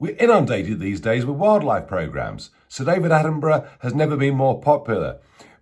We're inundated these days with wildlife programmes. Sir David Attenborough has never been more popular.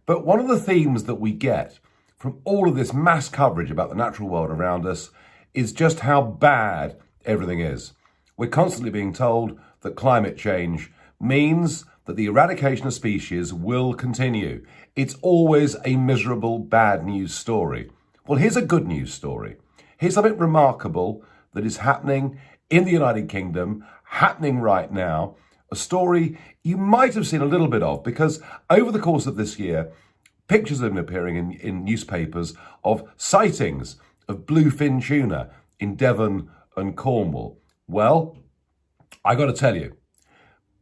But one of the themes that we get from all of this mass coverage about the natural world around us is just how bad everything is. We're constantly being told that climate change means that the eradication of species will continue. It's always a miserable, bad news story. Well, here's a good news story. Here's something remarkable that is happening in the United Kingdom, happening right now. A story you might have seen a little bit of because over the course of this year, pictures have been appearing in newspapers of sightings of bluefin tuna in Devon and Cornwall. Well, I got to tell you,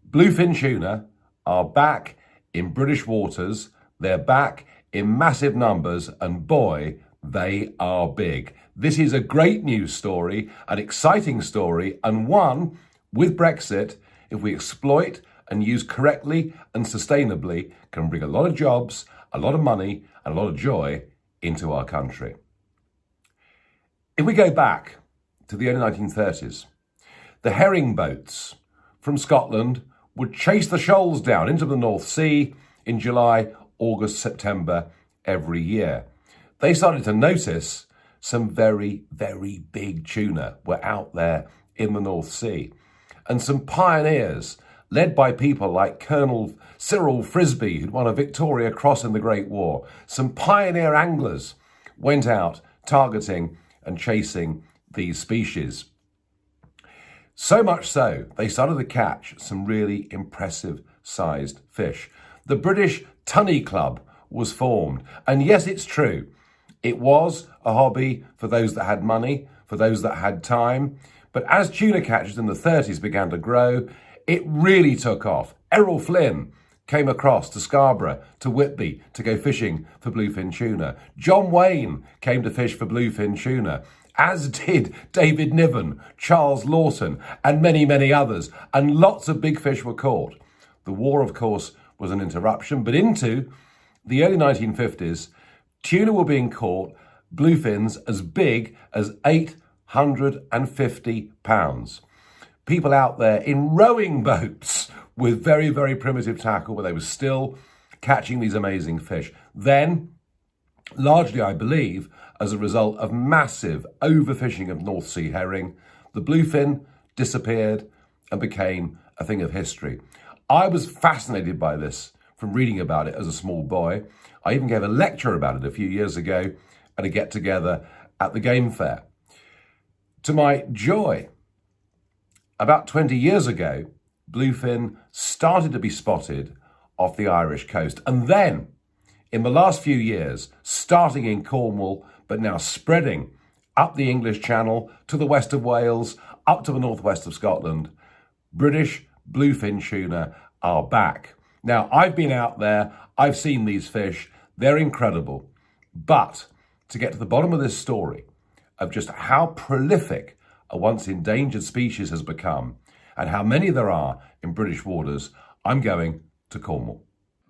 bluefin tuna are back in British waters. They're back in massive numbers, and boy, they are big. This is a great news story, an exciting story, and one with Brexit, if we exploit and use correctly and sustainably, can bring a lot of jobs, a lot of money, and a lot of joy into our country. If we go back to the early 1930s, the herring boats from Scotland would chase the shoals down into the North Sea in July, August, September every year. They started to notice some very, very big tuna were out there in the North Sea. And some pioneers, led by people like Colonel Cyril Frisbee, who'd won a Victoria Cross in the Great War, some pioneer anglers went out targeting and chasing these species. So much so, they started to catch some really impressive sized fish. The British Tunny Club was formed. And yes, it's true. It was a hobby for those that had money, for those that had time. But as tuna catches in the 30s began to grow, it really took off. Errol Flynn came across to Scarborough, to Whitby, to go fishing for bluefin tuna. John Wayne came to fish for bluefin tuna, as did David Niven, Charles Lawton, and many, many others. And lots of big fish were caught. The war, of course, was an interruption, but into the early 1950s, tuna were being caught, bluefins as big as 850 pounds. People out there in rowing boats with very, very primitive tackle, but they were still catching these amazing fish. Then, largely, I believe, as a result of massive overfishing of North Sea herring, the bluefin disappeared and became a thing of history. I was fascinated by this from reading about it as a small boy. I even gave a lecture about it a few years ago at a get-together at the Game Fair. To my joy, about 20 years ago, bluefin started to be spotted off the Irish coast. And then, in the last few years, starting in Cornwall, but now spreading up the English Channel to the west of Wales, up to the northwest of Scotland, British bluefin tuna are back. Now, I've been out there, I've seen these fish, they're incredible. But to get to the bottom of this story, of just how prolific a once endangered species has become and how many there are in British waters, I'm going to Cornwall.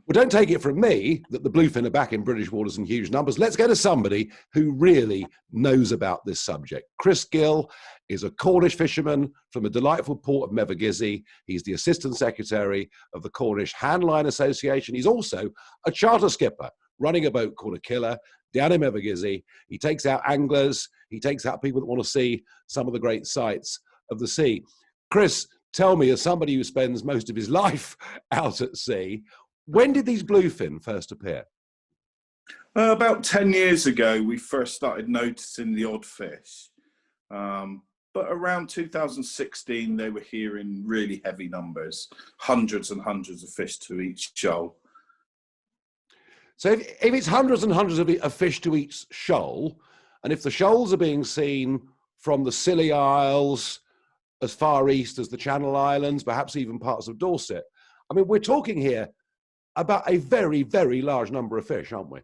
Well, don't take it from me that the bluefin are back in British waters in huge numbers. Let's go to somebody who really knows about this subject. Chris Gill is a Cornish fisherman from the delightful port of Mevergizy. He's the Assistant Secretary of the Cornish Handline Association. He's also a charter skipper running a boat called Aquila down in Mevergizy. He takes out anglers. He takes out people that want to see some of the great sights of the sea. Chris, tell me, as somebody who spends most of his life out at sea, when did these bluefin first appear? About 10 years ago, we first started noticing the odd fish. But around 2016, they were here in really heavy numbers, hundreds and hundreds of fish to each shoal. So if it's hundreds and hundreds of fish to each shoal, and if the shoals are being seen from the Scilly Isles, as far east as the Channel Islands, perhaps even parts of Dorset, I mean, we're talking here about a very, very large number of fish, aren't we?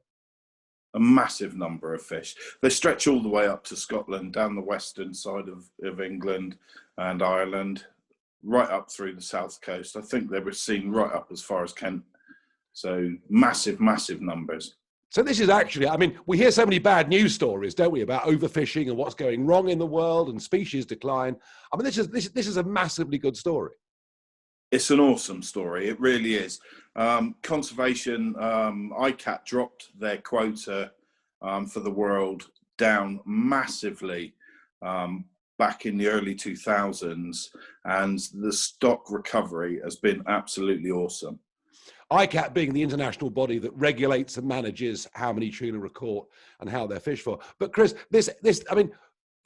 A massive number of fish. They stretch all the way up to Scotland, down the western side of England and Ireland, right up through the south coast. I think they were seen right up as far as Kent. So massive, massive numbers. So this is actually, I mean, we hear so many bad news stories, don't we, about overfishing and what's going wrong in the world and species decline. I mean, this is a massively good story. It's an awesome story. It really is. Conservation, ICAT dropped their quota for the world down massively back in the early 2000s, and the stock recovery has been absolutely awesome. ICAT being the international body that regulates and manages how many tuna are caught and how they're fished for. But Chris, this, I mean,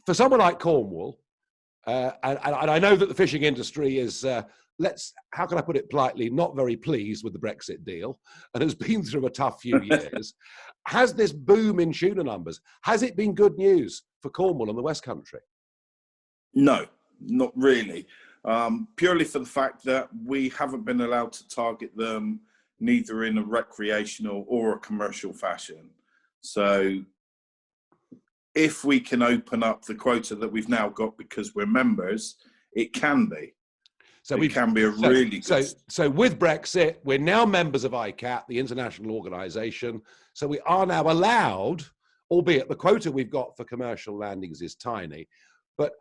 for someone like Cornwall, and I know that the fishing industry is, how can I put it politely, not very pleased with the Brexit deal and has been through a tough few years. Has this boom in tuna numbers, has it been good news for Cornwall and the West Country? No, not really. Purely for the fact that we haven't been allowed to target them neither in a recreational or a commercial fashion. So if we can open up the quota that we've now got because we're members, it can be. So it can be a really good... So with Brexit, we're now members of ICAT, the international organisation. So we are now allowed, albeit the quota we've got for commercial landings is tiny, but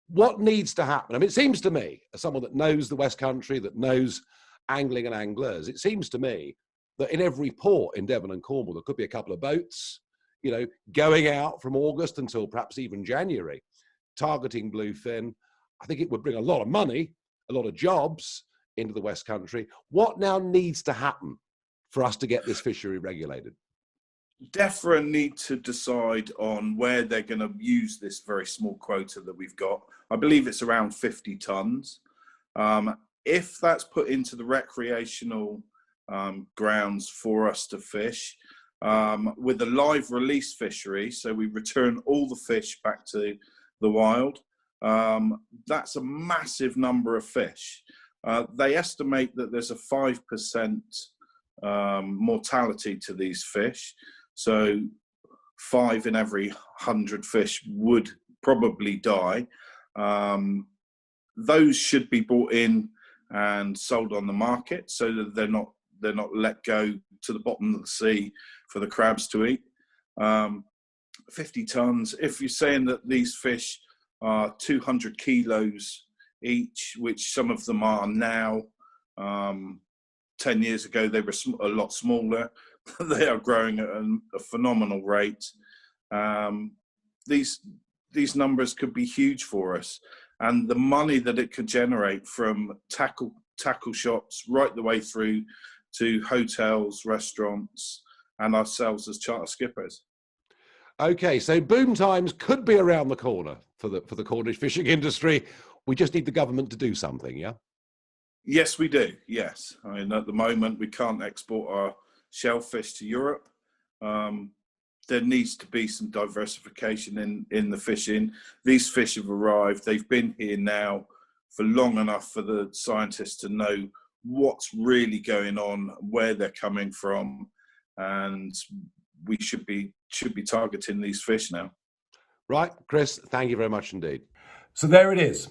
what needs to happen? I mean, it seems to me, as someone that knows the West Country, that knows angling and anglers, it seems to me that in every port in Devon and Cornwall, there could be a couple of boats, you know, going out from August until perhaps even January, targeting bluefin. I think it would bring a lot of money, a lot of jobs into the West Country. What now needs to happen for us to get this fishery regulated? DEFRA need to decide on where they're going to use this very small quota that we've got. I believe it's around 50 tonnes. If that's put into the recreational grounds for us to fish, with a live release fishery, so we return all the fish back to the wild, that's a massive number of fish. They estimate that there's a 5% mortality to these fish. So 5 in every 100 fish would probably die. Those should be brought in and sold on the market so that they're not let go to the bottom of the sea for the crabs to eat. 50 tons, if you're saying that these fish are 200 kilos each, which some of them are now, 10 years ago they were a lot smaller. They are growing at a phenomenal rate. These numbers could be huge for us, and the money that it could generate from tackle shops right the way through to hotels, restaurants, and ourselves as charter skippers. Okay, so boom times could be around the corner for the Cornish fishing industry. We just need the government to do something, yeah? Yes, we do. Yes, I mean at the moment we can't export our shellfish to Europe. There needs to be some diversification in the fishing. These fish have arrived. They've been here now for long enough for the scientists to know what's really going on, where they're coming from, and we should be targeting these fish now. Right, Chris, thank you very much indeed. So there it is.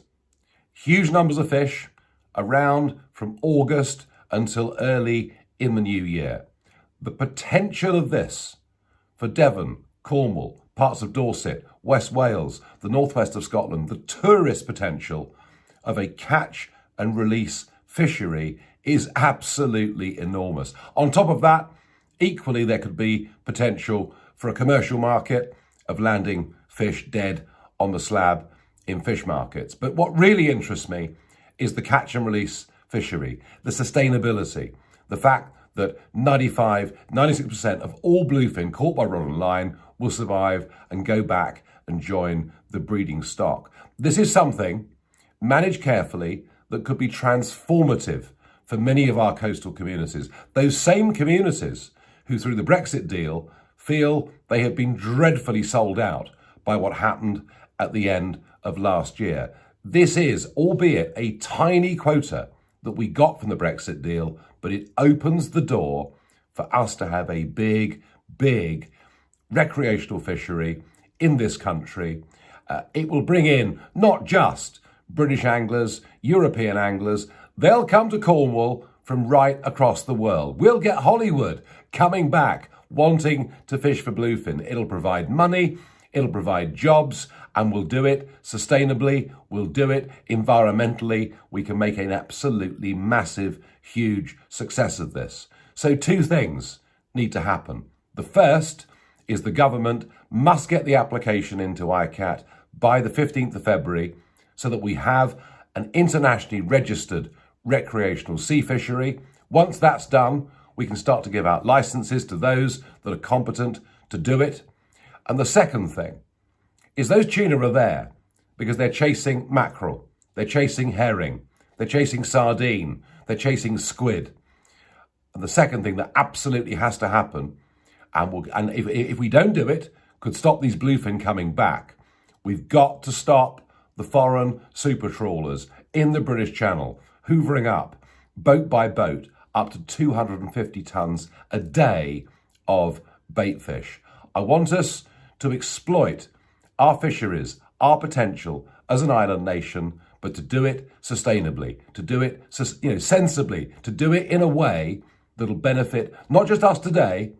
Huge numbers of fish around from August until early in the new year. The potential of this for Devon, Cornwall, parts of Dorset, West Wales, the northwest of Scotland, the tourist potential of a catch and release fishery is absolutely enormous. On top of that, equally there could be potential for a commercial market of landing fish dead on the slab in fish markets. But what really interests me is the catch and release fishery, the sustainability, the fact that 96% of all bluefin caught by rod and line will survive and go back and join the breeding stock. This is something managed carefully that could be transformative for many of our coastal communities. Those same communities who, through the Brexit deal, feel they have been dreadfully sold out by what happened at the end of last year. This is, albeit a tiny quota that we got from the Brexit deal, but it opens the door for us to have a big recreational fishery in this country. It will bring in not just British anglers, European anglers, they'll come to Cornwall from right across the world. We'll get Hollywood coming back wanting to fish for bluefin. It'll provide money, it'll provide jobs, and we'll do it sustainably, we'll do it environmentally. We can make an absolutely massive, huge success of this. So 2 things need to happen. The first is the government must get the application into ICAT by the 15th of February so that we have an internationally registered recreational sea fishery. Once that's done, we can start to give out licenses to those that are competent to do it. And the second thing is those tuna are there because they're chasing mackerel, they're chasing herring, they're chasing sardine, they're chasing squid. And the second thing that absolutely has to happen, and if we don't do it, could stop these bluefin coming back, we've got to stop the foreign super trawlers in the British Channel, hoovering up, boat by boat, up to 250 tonnes a day of bait fish. I want us to exploit our fisheries, our potential as an island nation, but to do it sustainably, to do it sensibly, to do it in a way that'll benefit not just us today,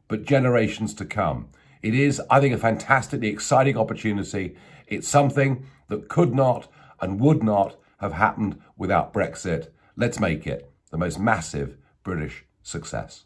but generations to come. It is, I think, a fantastically exciting opportunity. It's something that could not and would not have happened without Brexit. Let's make it the most massive British success.